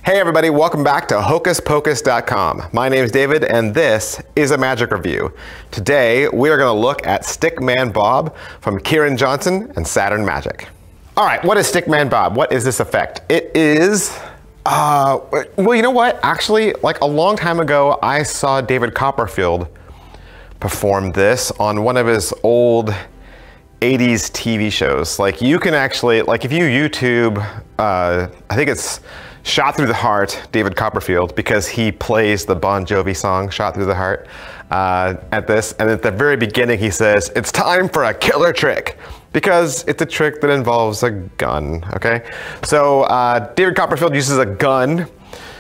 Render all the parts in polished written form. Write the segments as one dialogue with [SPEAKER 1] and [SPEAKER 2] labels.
[SPEAKER 1] Hey everybody, welcome back to hocuspocus.com. My name is David and this is a magic review. Today we are going to look at Stickman Bob from Kieron Johnson and Saturn Magic. Alright, what is Stickman Bob? What is this effect? It is, well, you know what? Actually, like a long time ago, I saw David Copperfield perform this on one of his old 80s TV shows. Like you can actually, like if you YouTube, I think it's Shot Through the Heart, David Copperfield, because he plays the Bon Jovi song, Shot Through the Heart, at this. And at the very beginning, he says, it's time for a killer trick, because it's a trick that involves a gun, okay? So David Copperfield uses a gun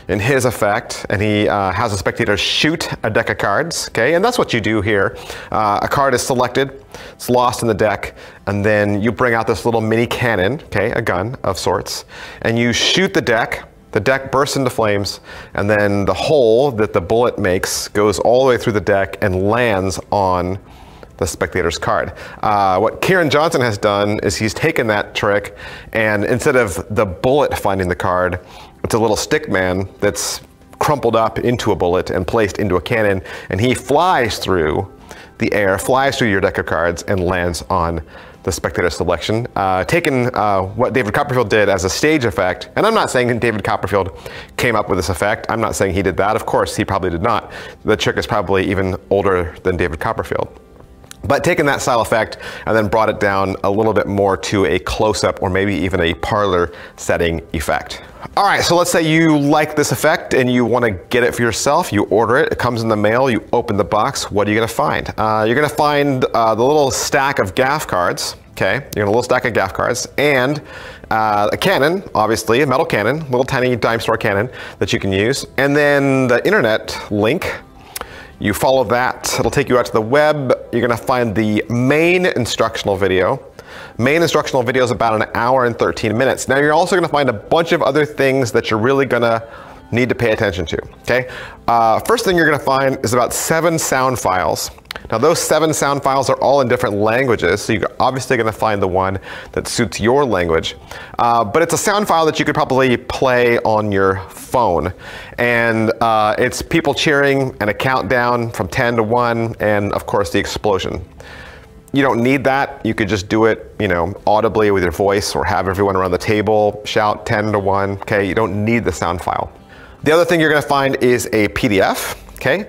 [SPEAKER 1] in his effect, and he has the spectator shoot a deck of cards, okay? And that's what you do here. A card is selected, it's lost in the deck, and then you bring out this little mini cannon, okay, a gun of sorts, and you shoot the deck bursts into flames, and then the hole that the bullet makes goes all the way through the deck and lands on the spectator's card. What Kieron Johnson has done is he's taken that trick, and instead of the bullet finding the card, it's a little stick man that's crumpled up into a bullet and placed into a cannon, and he flies through the air, flies through your deck of cards, and lands on the spectator selection. Taking what David Copperfield did as a stage effect, and I'm not saying David Copperfield came up with this effect, I'm not saying he did that, of course he probably did not. The trick is probably even older than David Copperfield. But taking that style effect and then brought it down a little bit more to a close-up or maybe even a parlor setting effect. All right, so let's say you like this effect and you want to get it for yourself. You order it, it comes in the mail, you open the box. What are you going to find? You're going to find the little stack of gaff cards. Okay, you're going to a little stack of gaff cards and a cannon, obviously, a metal cannon, little tiny dime store cannon that you can use. And then the internet link. You follow that, it'll take you out to the web. You're gonna find the main instructional video. Main instructional video is about an hour and 13 minutes. Now you're also gonna find a bunch of other things that you're really gonna need to pay attention to, okay? First thing you're gonna find is about 7 sound files. Now those 7 sound files are all in different languages, so you're obviously gonna find the one that suits your language. But it's a sound file that you could probably play on your phone. And it's people cheering and a countdown from 10 to 1, and of course the explosion. You don't need that. You could just do it, you know, audibly with your voice or have everyone around the table shout 10 to 1, okay? You don't need the sound file. The other thing you're gonna find is a PDF, okay?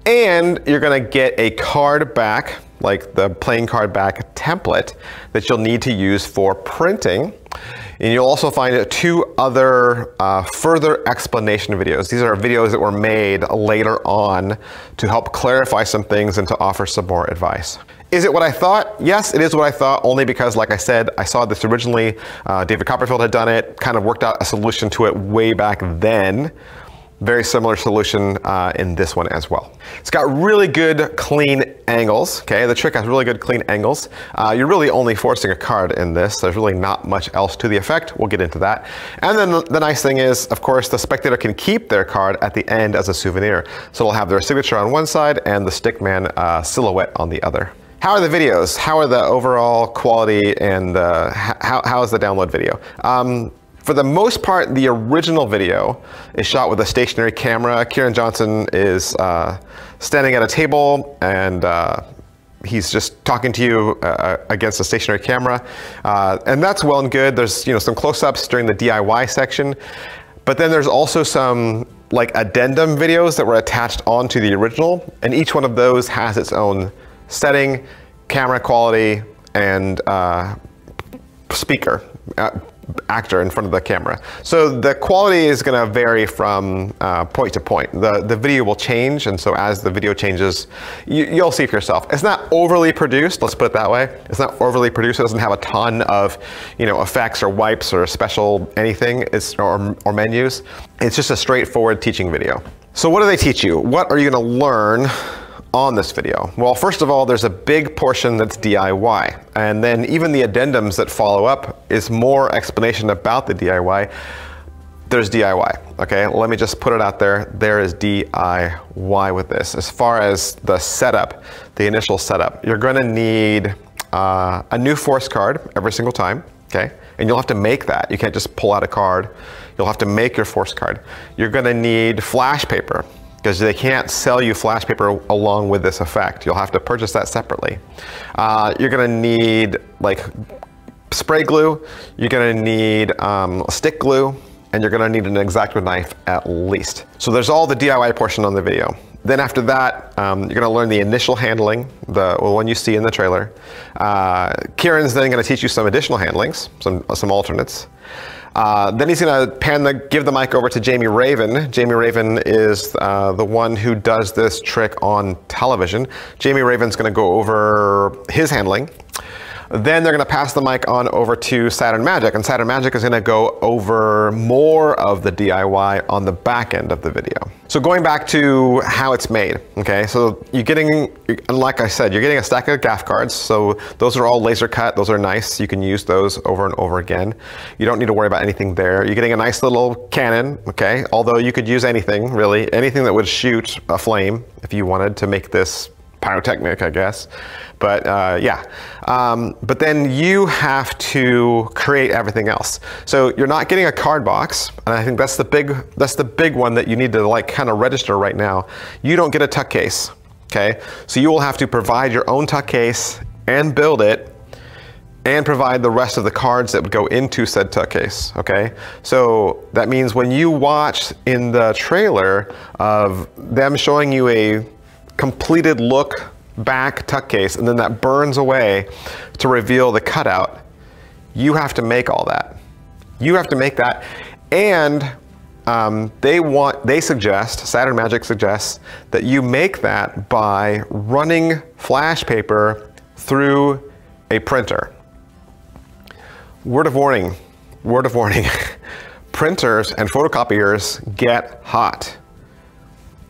[SPEAKER 1] And you're gonna get a card back, like the playing card back template that you'll need to use for printing. And you'll also find 2 other further explanation videos. These are videos that were made later on to help clarify some things and to offer some more advice. Is it what I thought? Yes, it is what I thought, only because, like I said, I saw this originally. David Copperfield had done it, kind of worked out a solution to it way back then. Very similar solution in this one as well. It's got really good clean angles, okay? The trick has really good clean angles. You're really only forcing a card in this. There's really not much else to the effect. We'll get into that. And then the nice thing is, of course, the spectator can keep their card at the end as a souvenir. So it'll have their signature on one side and the stickman silhouette on the other. How are the videos? How are the overall quality, and how is the download video? For the most part, the original video is shot with a stationary camera. Kieron Johnson is standing at a table and he's just talking to you against a stationary camera. And that's well and good. There's some close-ups during the DIY section, but then there's also some like addendum videos that were attached onto the original, and each one of those has its own setting, camera quality, and speaker. Actor in front of the camera. So the quality is going to vary from point to point. The video will change, and so as the video changes, you'll see for yourself. It's not overly produced, let's put it that way. It's not overly produced. It doesn't have a ton of effects or wipes or special anything or menus. It's just a straightforward teaching video. So what do they teach you? What are you going to learn on this video? Well, first of all, there's a big portion that's DIY, and then even the addendums that follow up is more explanation about the DIY. There's DIY, okay? Let me just put it out there. There is DIY with this. As far as the setup, the initial setup, you're gonna need a new force card every single time, okay? and you'll have to make that. You can't just pull out a card. You'll have to make your force card. You're gonna need flash paper, because they can't sell you flash paper along with this effect. You'll have to purchase that separately. You're gonna need like spray glue, you're gonna need stick glue, and you're gonna need an X-Acto knife at least. So there's all the DIY portion on the video. Then after that, you're gonna learn the initial handling, the one you see in the trailer. Kieron's then gonna teach you some additional handlings, some alternates. Then he's gonna give the mic over to Jamie Raven. Jamie Raven is the one who does this trick on television. Jamie Raven's gonna go over his handling. Then they're gonna pass the mic on over to Saturn Magic, and Saturn Magic is gonna go over more of the DIY on the back end of the video. So going back to how it's made, okay? So you're getting, like I said, you're getting a stack of gaff cards. So those are all laser cut, those are nice. You can use those over and over again. You don't need to worry about anything there. You're getting a nice little cannon, okay? Although you could use anything, really, anything that would shoot a flame if you wanted to make this pyrotechnic, I guess. But yeah, but then you have to create everything else. So you're not getting a card box, and I think that's the big one that you need to like kind of register right now. You don't get a tuck case, okay? So you will have to provide your own tuck case and build it, and provide the rest of the cards that would go into said tuck case, okay? So that means when you watch in the trailer of them showing you a completed look back tuck case, and then that burns away to reveal the cutout, you have to make all that. You have to make that, and Saturn Magic suggests that you make that by running flash paper through a printer. Word of warning, printers and photocopiers get hot.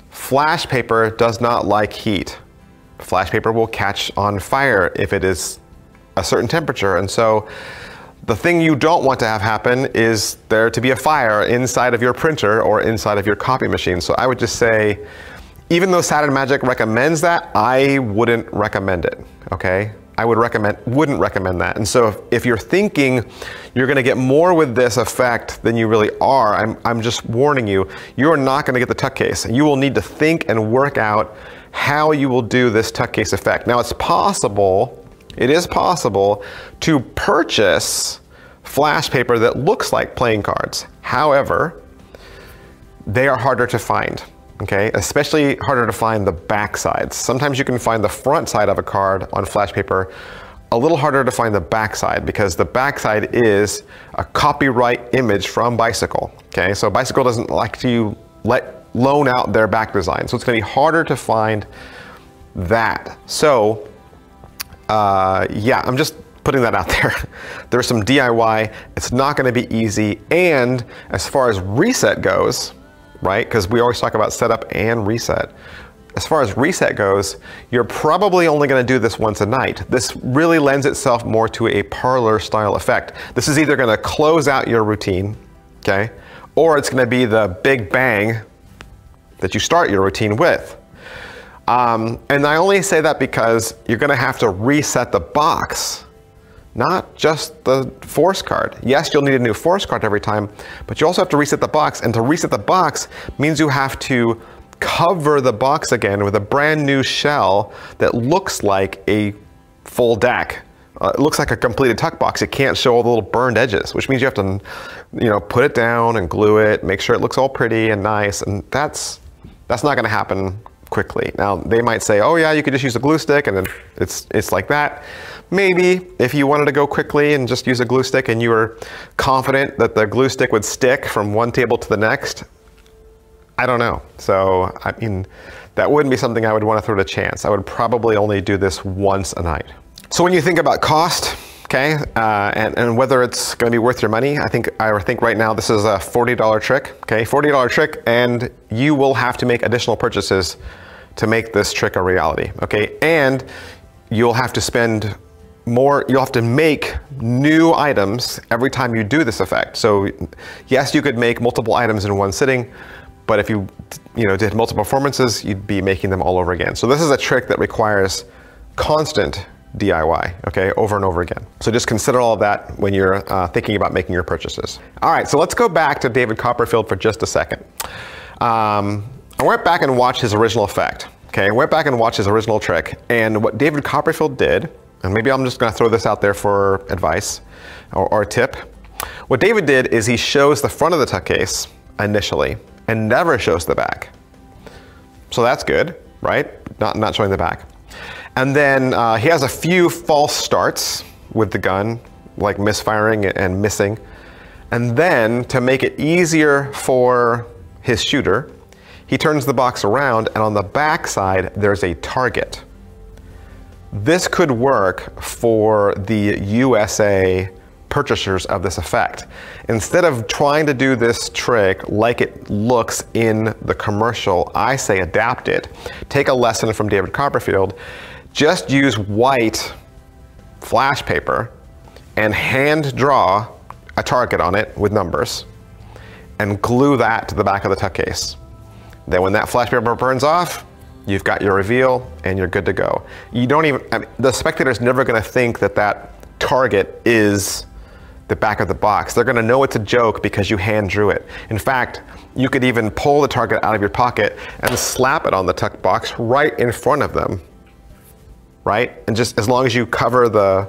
[SPEAKER 1] Flash paper does not like heat. Flash paper will catch on fire if it is a certain temperature. And so the thing you don't want to have happen is there to be a fire inside of your printer or inside of your copy machine. So I would just say, even though Saturn Magic recommends that, I wouldn't recommend it, okay? I wouldn't recommend that. And so if you're thinking you're gonna get more with this effect than you really are, I'm just warning you, you're not gonna get the tuck case. You will need to think and work out how you will do this tuck case effect. Now it is possible to purchase flash paper that looks like playing cards. However, they are harder to find. Okay, especially harder to find the back sides. Sometimes you can find the front side of a card on flash paper, a little harder to find the back side, because the back side is a copyright image from Bicycle. Okay, so Bicycle doesn't like to loan out their back design, so it's gonna be harder to find that. So yeah, I'm just putting that out there. There's some DIY, it's not gonna be easy, and as far as reset goes, right? Because we always talk about setup and reset. As far as reset goes, you're probably only gonna do this once a night. This really lends itself more to a parlor style effect. This is either gonna close out your routine, okay? Or it's gonna be the big bang that you start your routine with. And I only say that because you're gonna have to reset the box, not just the force card. Yes, you'll need a new force card every time, but you also have to reset the box, and to reset the box means you have to cover the box again with a brand new shell that looks like a full deck. It looks like a completed tuck box. It can't show all the little burned edges, which means you have to, put it down and glue it, make sure it looks all pretty and nice, and that's not gonna happen quickly. Now, they might say, oh yeah, you could just use a glue stick, and then it's like that. Maybe if you wanted to go quickly and just use a glue stick and you were confident that the glue stick would stick from one table to the next, I don't know. So, I mean, that wouldn't be something I would want to throw to chance. I would probably only do this once a night. So when you think about cost, okay, and whether it's going to be worth your money, I think right now this is a $40 trick, okay, $40 trick, and you will have to make additional purchases to make this trick a reality, okay, and you'll have to spend more, you'll have to make new items every time you do this effect. So yes, you could make multiple items in one sitting, but if you did multiple performances, you'd be making them all over again. So this is a trick that requires constant DIY, okay, over and over again. So just consider all of that when you're thinking about making your purchases. All right, so let's go back to David Copperfield for just a second. I went back and watched his original effect, okay? I went back and watched his original trick, and what David Copperfield did, and maybe I'm just gonna throw this out there for advice or a tip. What David did is he shows the front of the tuck case initially and never shows the back. So that's good, right? Not showing the back. And then he has a few false starts with the gun, like misfiring and missing. And then to make it easier for his shooter, he turns the box around and on the back side, there's a target. This could work for the USA purchasers of this effect. Instead of trying to do this trick like it looks in the commercial, I say adapt it. Take a lesson from David Copperfield. Just use white flash paper and hand draw a target on it with numbers and glue that to the back of the tuck case. Then when that flash paper burns off, you've got your reveal and you're good to go. You don't even, the spectator's never gonna think that that target is the back of the box. They're gonna know it's a joke because you hand drew it. In fact, you could even pull the target out of your pocket and slap it on the tuck box right in front of them, right? And just as long as you cover the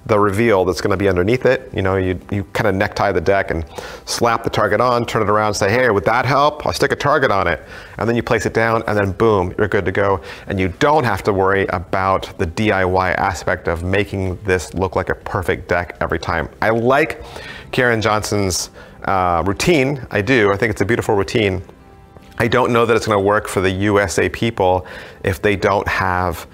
[SPEAKER 1] reveal that's gonna be underneath it, you know, you kind of necktie the deck and slap the target on, turn it around and say, hey, would that help? I'll stick a target on it. And then you place it down and then boom, you're good to go. And you don't have to worry about the DIY aspect of making this look like a perfect deck every time. I like Kieron Johnson's routine, I do. I think it's a beautiful routine. I don't know that it's gonna work for the USA people if they don't have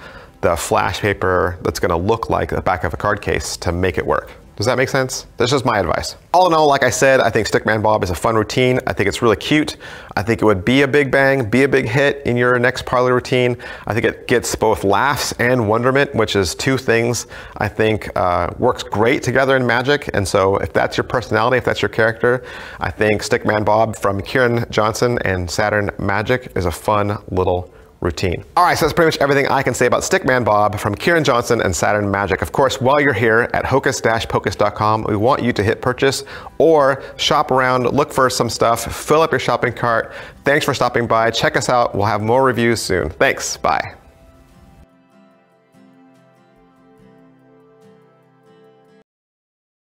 [SPEAKER 1] the flash paper that's gonna look like the back of a card case to make it work. Does that make sense? That's just my advice. All in all, like I said, I think Stickman Bob is a fun routine. I think it's really cute. I think it would be a big bang, be a big hit in your next parlor routine. I think it gets both laughs and wonderment, which is two things I think works great together in Magic. And so if that's your personality, if that's your character, I think Stickman Bob from Kieron Johnson and Saturn Magic is a fun little routine. All right, so that's pretty much everything I can say about Stickman Bob from Kieron Johnson and Saturn Magic. Of course, while you're here at hocus-pocus.com, we want you to hit purchase or shop around, look for some stuff, fill up your shopping cart. Thanks for stopping by. Check us out. We'll have more reviews soon. Thanks. Bye.